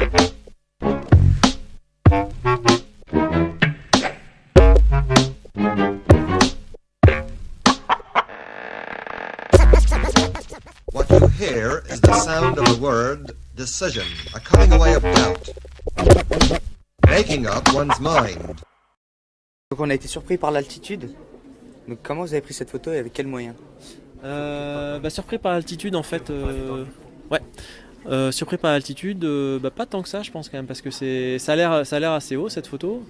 What you hear is the sound of the word decision, a cutting away of doubt, making up one's mind. Donc on a été surpris par l'altitude. Donc comment vous avez pris cette photo et avec quels moyens? Surpris par l'altitude en fait. Surpris par l'altitude, pas tant que ça je pense quand même parce que ça a l'air assez haut cette photo,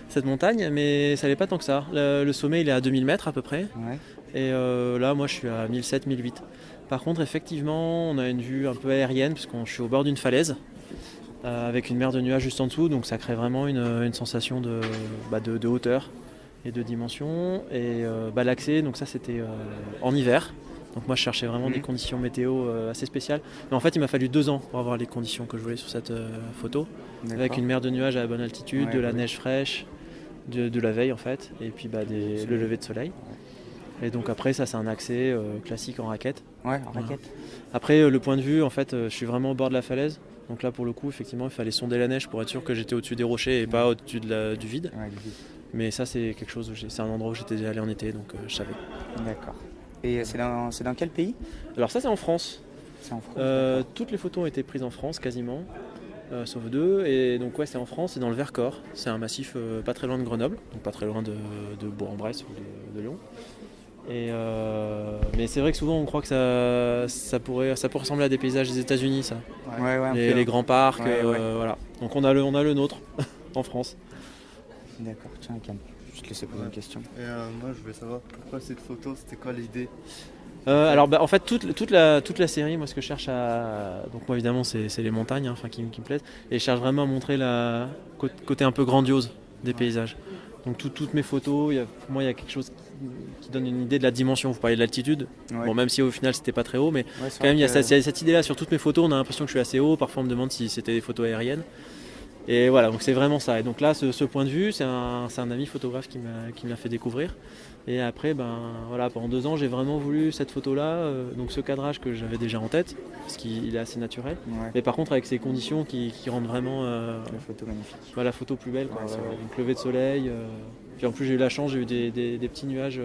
cette montagne, mais ça l'est pas tant que ça. Le sommet il est à 2000 mètres à peu près. Ouais. Et là moi je suis à 1007, 1008. Par contre effectivement on a une vue un peu aérienne parce que je suis au bord d'une falaise avec une mer de nuages juste en dessous, donc ça crée vraiment une sensation de hauteur et de dimension. Et l'accès, donc ça c'était en hiver. Donc moi je cherchais vraiment des conditions météo assez spéciales. Mais en fait il m'a fallu 2 ans pour avoir les conditions que je voulais sur cette photo. Avec une mer de nuages à la bonne altitude, de la neige fraîche, de la veille en fait, et puis le lever de soleil. Et donc après ça c'est un accès classique en raquette. Ouais, en raquette. Après le point de vue en fait je suis vraiment au bord de la falaise. Donc là pour le coup effectivement il fallait sonder la neige pour être sûr que j'étais au-dessus des rochers et pas au-dessus du vide. Ouais, du vide. Mais ça c'est quelque chose, c'est un endroit où j'étais déjà allé en été donc je savais. D'accord. Et c'est dans quel pays? Alors ça c'est en France. C'est en France. Toutes les photos ont été prises en France quasiment, sauf 2. Et donc ouais c'est en France, c'est dans le Vercors. C'est un massif pas très loin de Grenoble, donc pas très loin de Bourg-en-Bresse ou de Lyon. Mais c'est vrai que souvent on croit que ça pourrait ressembler à des paysages des États-Unis ça. Ouais, Les grands parcs, ouais. voilà. Donc on a le nôtre en France. D'accord, tiens calme. Je te laisse poser une question. Et moi je voulais savoir pourquoi cette photo, c'était quoi l'idée? En fait toute la série, moi ce que je cherche donc moi évidemment c'est les montagnes qui me plaisent, et je cherche vraiment à montrer la côté un peu grandiose des paysages. Donc toutes mes photos, pour moi il y a quelque chose qui donne une idée de la dimension. Vous parlez de l'altitude, bon, même si au final c'était pas très haut, mais quand même il y a cette idée là sur toutes mes photos. On a l'impression que je suis assez haut, parfois on me demande si c'était des photos aériennes. Et voilà, donc c'est vraiment ça. Et donc là, ce point de vue, c'est un ami photographe qui me l'a fait découvrir. Et après, pendant 2 ans, j'ai vraiment voulu cette photo-là, donc ce cadrage que j'avais déjà en tête, parce qu'il est assez naturel. Ouais. Mais par contre, avec ces conditions qui rendent vraiment la photo magnifique. La photo plus belle, quoi. Donc lever de soleil. Puis en plus, j'ai eu la chance, j'ai eu des petits nuages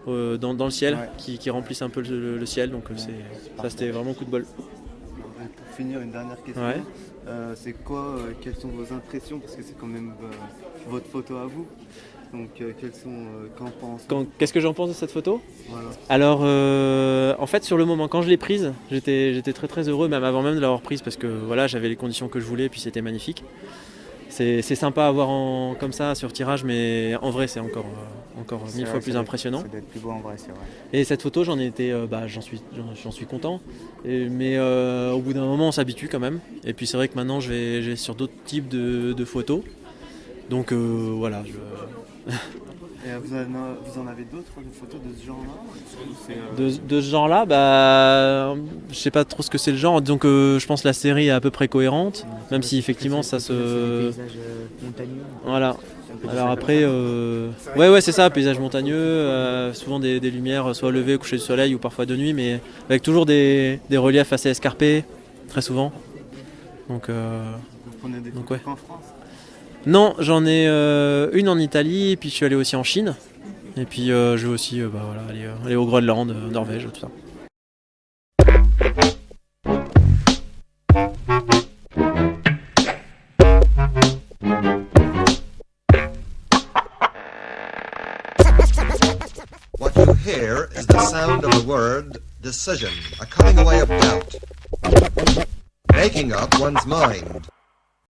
dans le ciel qui remplissent un peu le ciel. Donc ça, c'était vraiment coup de bol. Pour finir, une dernière question. Ouais. C'est quoi, quelles sont vos impressions? Parce que c'est quand même votre photo à vous. Donc qu'en pensez-vous? Qu'est-ce que j'en pense de cette photo? Voilà. Alors en fait sur le moment quand je l'ai prise, j'étais très très heureux, même avant même de l'avoir prise, parce que voilà, j'avais les conditions que je voulais et puis c'était magnifique. C'est sympa à voir comme ça sur tirage, mais en vrai c'est encore 1000 fois plus impressionnant. Ça doit être plus beau en vrai, c'est vrai. Et cette photo, j'en suis content. Mais au bout d'un moment, on s'habitue quand même. Et puis c'est vrai que maintenant, je vais sur d'autres types de photos. Donc voilà. Et vous en avez d'autres de photos de ce genre-là? De ce genre-là, je sais pas trop ce que c'est le genre. Donc je pense que la série est à peu près cohérente, même si effectivement ça se. Des paysages montagneux. Voilà. Alors après, ouais c'est ça, paysage montagneux, souvent des lumières soit levées, coucher du soleil ou parfois de nuit, mais avec toujours des reliefs assez escarpés, très souvent. Donc, vous prenez des photos en France? Non, j'en ai une en Italie, et puis je suis allé aussi en Chine, et puis je vais aussi aller au Groenland, Norvège, tout ça. What you hear is the sound of the word decision, a cutting away of doubt, making up one's mind.